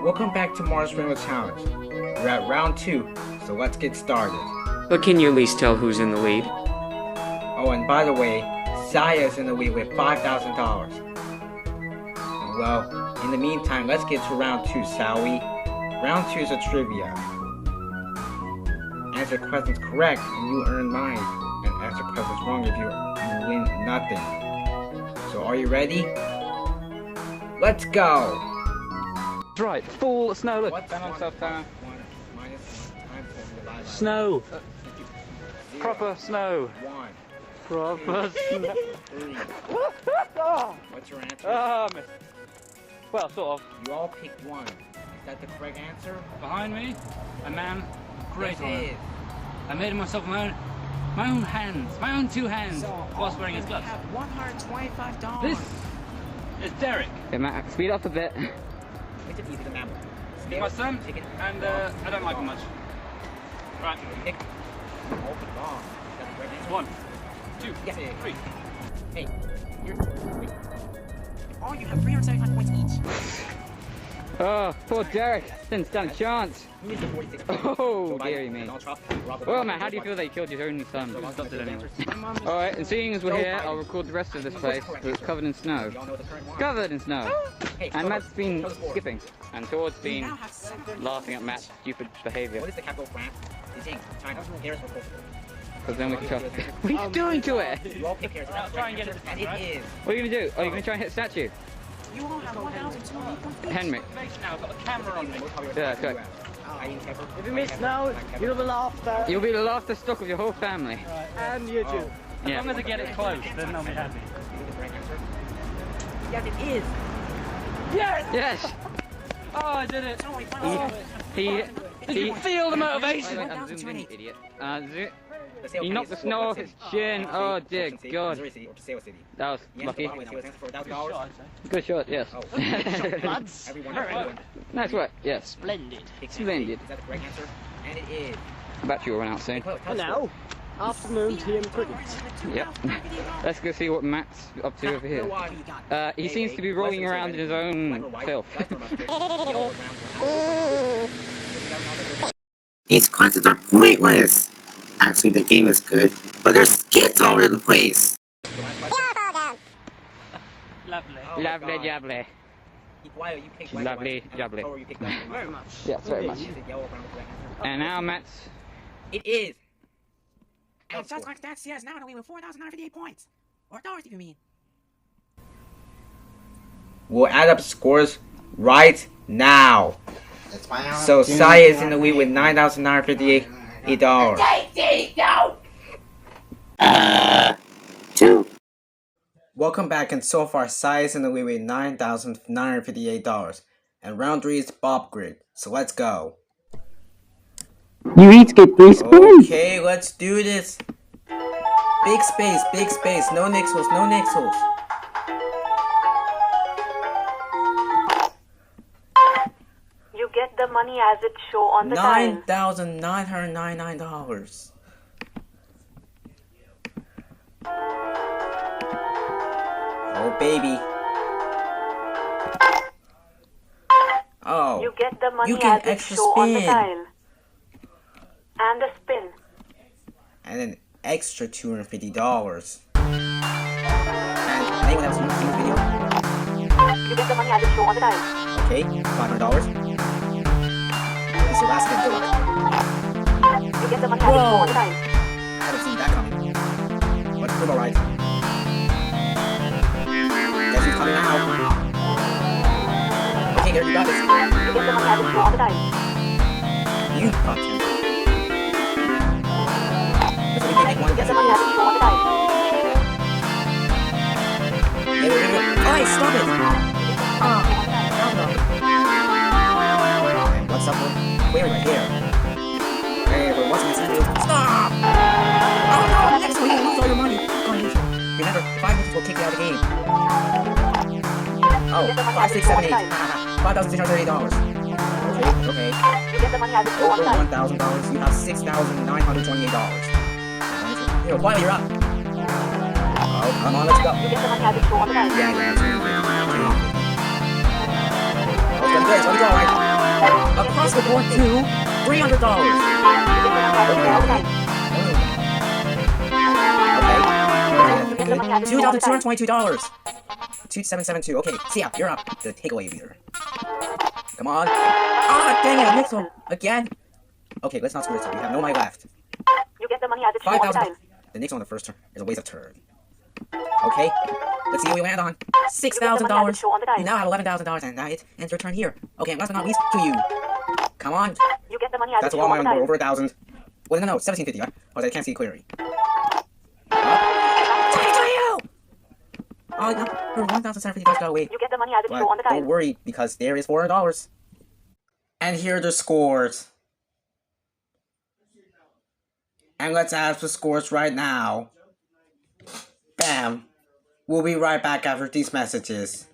Welcome back to Mars Rainbow Challenge. We're at round 2, so let's get started. But can you at least tell who's in the lead? Oh, and by the way, Saya is in the lead with $5,000. Well, in the meantime, let's get to round 2, shall we? Round 2 is a trivia. Answer questions correct and you earn mine, and answer questions wrong if you win nothing. So are you ready? Let's go! Right, full snow, look. Snow. Proper snow. Proper snow. What's your answer? Missed. Well, sort of. You all pick one. Is that the correct answer? Behind me, a man, great Yes, one. it is. I made it myself with my own hands, my own 2 hands, whilst wearing his gloves. $125. This is Derek. Okay, Matt, speed up a bit. Which of these is a mammal? He's my son, Chicken, and I don't like him much. Right, pick. Oh, wrong. Is that the correct answer? 1, 2, Yes, it is. 3. Hey, you're... Wait. Oh, you have 375 points each. Oh, poor Derek. Didn't stand a chance. Who is the 46? Oh, dearie me. Well, Matt, how do you feel that you killed your only son? Stopped it anyway. Alright, and seeing as we're here, I'll record the rest of this place, but it's covered in snow. Covered in snow. And Matt's been skipping, and Todd's been laughing at Matt's stupid behaviour. What is the capital of France? Beijing, China, Paris, or Portugal? Because then we can trust. What are you doing to it? You all pick Paris. I'll try and get it. And it is. What are you going to do? Are you going to try and hit a statue? You all have 1,200 points each. Henrik. Now I've got a camera on me. Yeah, good. If you miss now, you'll be laughed at. You'll be the laughter stock of your whole family. And you too. As long as I get it close, then I'll be happy. Yes, it is. Yes! Oh, I did it. He Did you feel the motivation? I'm zoomed in, you idiot. He knocked the snow off his chin. Oh dear God. That was lucky. Good shot, yes. Lads. Nice work, yes. Splendid. Splendid. Is that the correct answer? And it is. Battery will run out soon. Hello. Afternoon tea and cricket. Yep. Let's go see what Matt's up to over here. He seems to be rolling around in his own filth. These questions are pointless. Actually, the game is good, but there's skits all over the place. Lovely. Lovely jubbly. Lovely jubbly. Very much. Yes, very much. And now Matt's... It is. And just like that, CS now we with 4,958 points. Or dollars, if you mean. We'll add up scores right now. So Saya is in the lead with $9,958. 2. Welcome back, and so far Saya is in the lead with $9,958. And round 3 is Bob Grid. So let's go. You each get 3 spoons. Okay, let's do this. Big space, no nixels, no nixels. You get the money as it show on the tile. $9,999. Oh baby. Oh. You get the money You get as it extra show on the spin. tile. And a spin. And an extra $250. And anyone else seen this video? You get the money as it show on the tile. Okay, $500. This is your last spin, good luck. You get the money as it show on the tile. I haven't seen that coming. Let's go right. Guess who's coming now? Okay, Garrett, you got this. You get the money as it show on the tile. You got it. Let's make one You get guess. the money as it show on the tile. Wait. Alright, stop it! And what's up with Query right here? Hey, but what's in this video? Stop! Oh no, next week you lose all your money. Go on, use it. Remember, 5 minutes will kick you out of the game. Oh, 5, 6, 7, 8. $5,638. Okay. You get the money as it show on Over the tile. $1,000, you have $6,928. Here, quiet, you're up. Oh, come on, let's go. You get the money as it show on the tile. Yeah, it's good. Let's go, right? across the board to $300. Okay. $2,222. 2772. Okay, see ya. You're up. The takeaway leader. Come on. Ah, dang it, I mixed them again. Okay, let's not screw this up. We have no money left. You get the money as it should all the 5,000. time. The next on the first turn is a waste of turn. Okay, let's see what we land on. $6,000. You now have $11,000, and now it ends your turn here. Okay, and last but not least, to you. Come on. You get the money as That's it a should lot all more, the time. over 1,000. Well, no, 1,750. Oh, I can't see clearly. Oh, no, her $1,750 got away. You get the money as it But should all the time. don't worry, because there is $400. And here are the scores. And let's add the scores right now. Bam. We'll be right back after these messages.